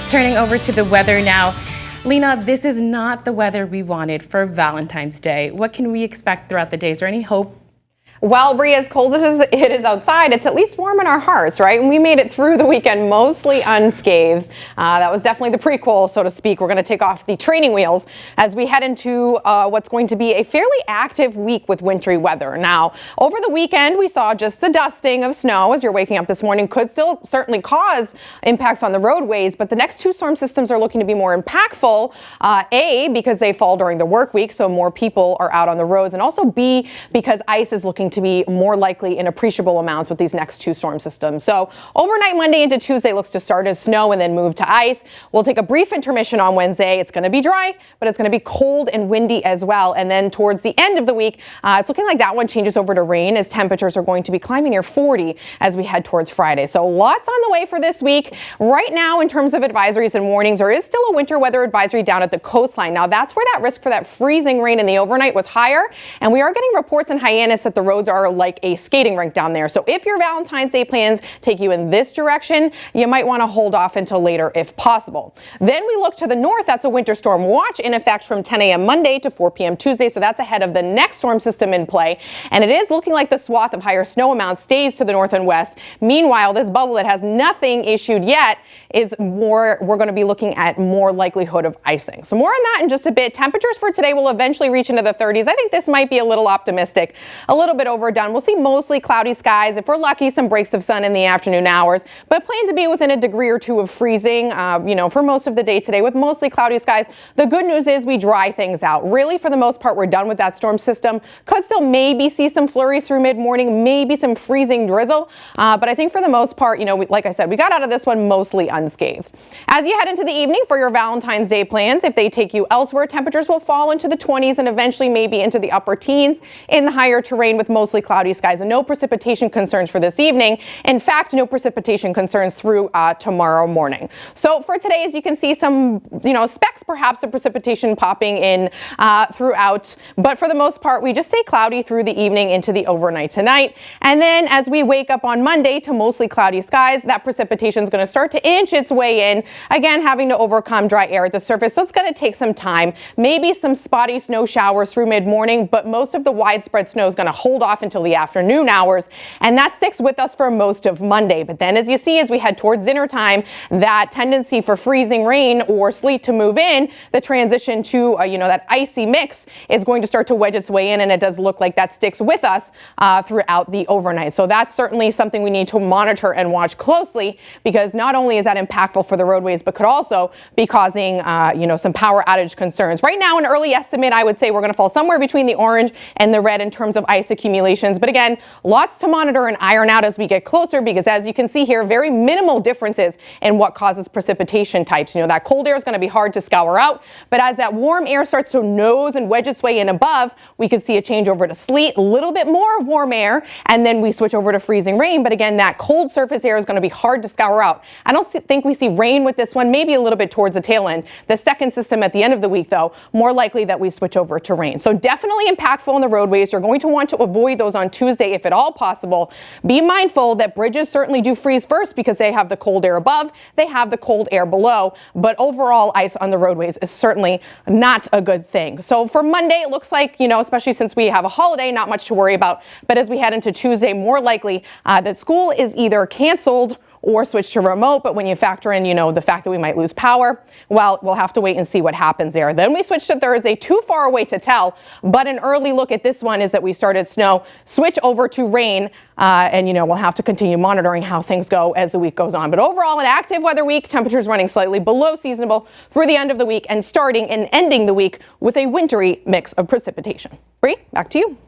Turning over to the weather now. Lena, this is not the weather we wanted for Valentine's Day. What can we expect throughout the day? Is there any hope? Well, Bree, as cold as it is outside, it's at least warm in our hearts, right? And we made it through the weekend mostly unscathed. That was definitely the prequel, so to speak. We're going to take off the training wheels as we head into what's going to be a fairly active week with wintry weather. Now, over the weekend, we saw just a dusting of snow as you're waking up this morning. Could still certainly cause impacts on the roadways, but the next two storm systems are looking to be more impactful. A, because they fall during the work week, so more people are out on the roads, and also B, because ice is looking to be more likely in appreciable amounts with these next two storm systems. So overnight Monday into Tuesday looks to start as snow and then move to ice. We'll take a brief intermission on Wednesday. It's going to be dry, but it's going to be cold and windy as well. And then towards the end of the week, it's looking like that one changes over to rain as temperatures are going to be climbing near 40 as we head towards Friday. So lots on the way for this week. Right now, in terms of advisories and warnings, there is still a winter weather advisory down at the coastline. Now that's where that risk for that freezing rain in the overnight was higher. And we are getting reports in Hyannis that the roads are like a skating rink down there. So if your Valentine's Day plans take you in this direction, you might want to hold off until later if possible. Then we look to the north. That's a winter storm watch in effect from 10 a.m. Monday to 4 p.m. Tuesday. So that's ahead of the next storm system in play. And it is looking like the swath of higher snow amounts stays to the north and west. Meanwhile, this bubble that has nothing issued yet is we're going to be looking at more likelihood of icing. So more on that in just a bit. Temperatures for today will eventually reach into the 30s. I think this might be a little optimistic, a little bit overdone. We'll see mostly cloudy skies. If we're lucky, some breaks of sun in the afternoon hours, but plan to be within a degree or two of freezing, for most of the day today with mostly cloudy skies. The good news is we dry things out. Really, for the most part, we're done with that storm system. Could still maybe see some flurries through mid-morning, maybe some freezing drizzle. But I think for the most part, like I said, we got out of this one mostly unscathed. As you head into the evening for your Valentine's Day plans, if they take you elsewhere, temperatures will fall into the 20s and eventually maybe into the upper teens in the higher terrain with mostly cloudy skies and no precipitation concerns for this evening. In fact, no precipitation concerns through tomorrow morning. So for today, as you can see, some specks perhaps of precipitation popping in throughout, but for the most part, we just stay cloudy through the evening into the overnight tonight. And then as we wake up on Monday to mostly cloudy skies, that precipitation is going to start to inch its way in, again having to overcome dry air at the surface. So it's going to take some time, maybe some spotty snow showers through mid-morning, but most of the widespread snow is going to hold off until the afternoon hours, and that sticks with us for most of Monday. But then as you see, as we head towards dinner time, that tendency for freezing rain or sleet to move in, the transition to that icy mix is going to start to wedge its way in, and it does look like that sticks with us throughout the overnight. So that's certainly something we need to monitor and watch closely, because not only is that impactful for the roadways, but could also be causing some power outage concerns. Right now, an early estimate, I would say we're going to fall somewhere between the orange and the red in terms of ice accumulations. But again, lots to monitor and iron out as we get closer, because as you can see here, very minimal differences in what causes precipitation types. That cold air is going to be hard to scour out, but as that warm air starts to nose and wedge its way in above, we could see a change over to sleet, a little bit more warm air, and then we switch over to freezing rain. But again, that cold surface air is going to be hard to scour out. I don't think we see rain with this one, maybe a little bit towards the tail end. The second system at the end of the week, though, more likely that we switch over to rain. So definitely impactful on the roadways. You're going to want to avoid those on Tuesday if at all possible. Be mindful that bridges certainly do freeze first because they have the cold air above, they have the cold air below, but overall ice on the roadways is certainly not a good thing. So for Monday, it looks like, especially since we have a holiday, not much to worry about. But as we head into Tuesday, more likely that school is either canceled or switch to remote. But when you factor in, the fact that we might lose power, well, we'll have to wait and see what happens there. Then we switch to Thursday, too far away to tell, but an early look at this one is that we started snow, switch over to rain, and we'll have to continue monitoring how things go as the week goes on. But overall, an active weather week, temperatures running slightly below seasonable through the end of the week and starting and ending the week with a wintry mix of precipitation. Bree, back to you.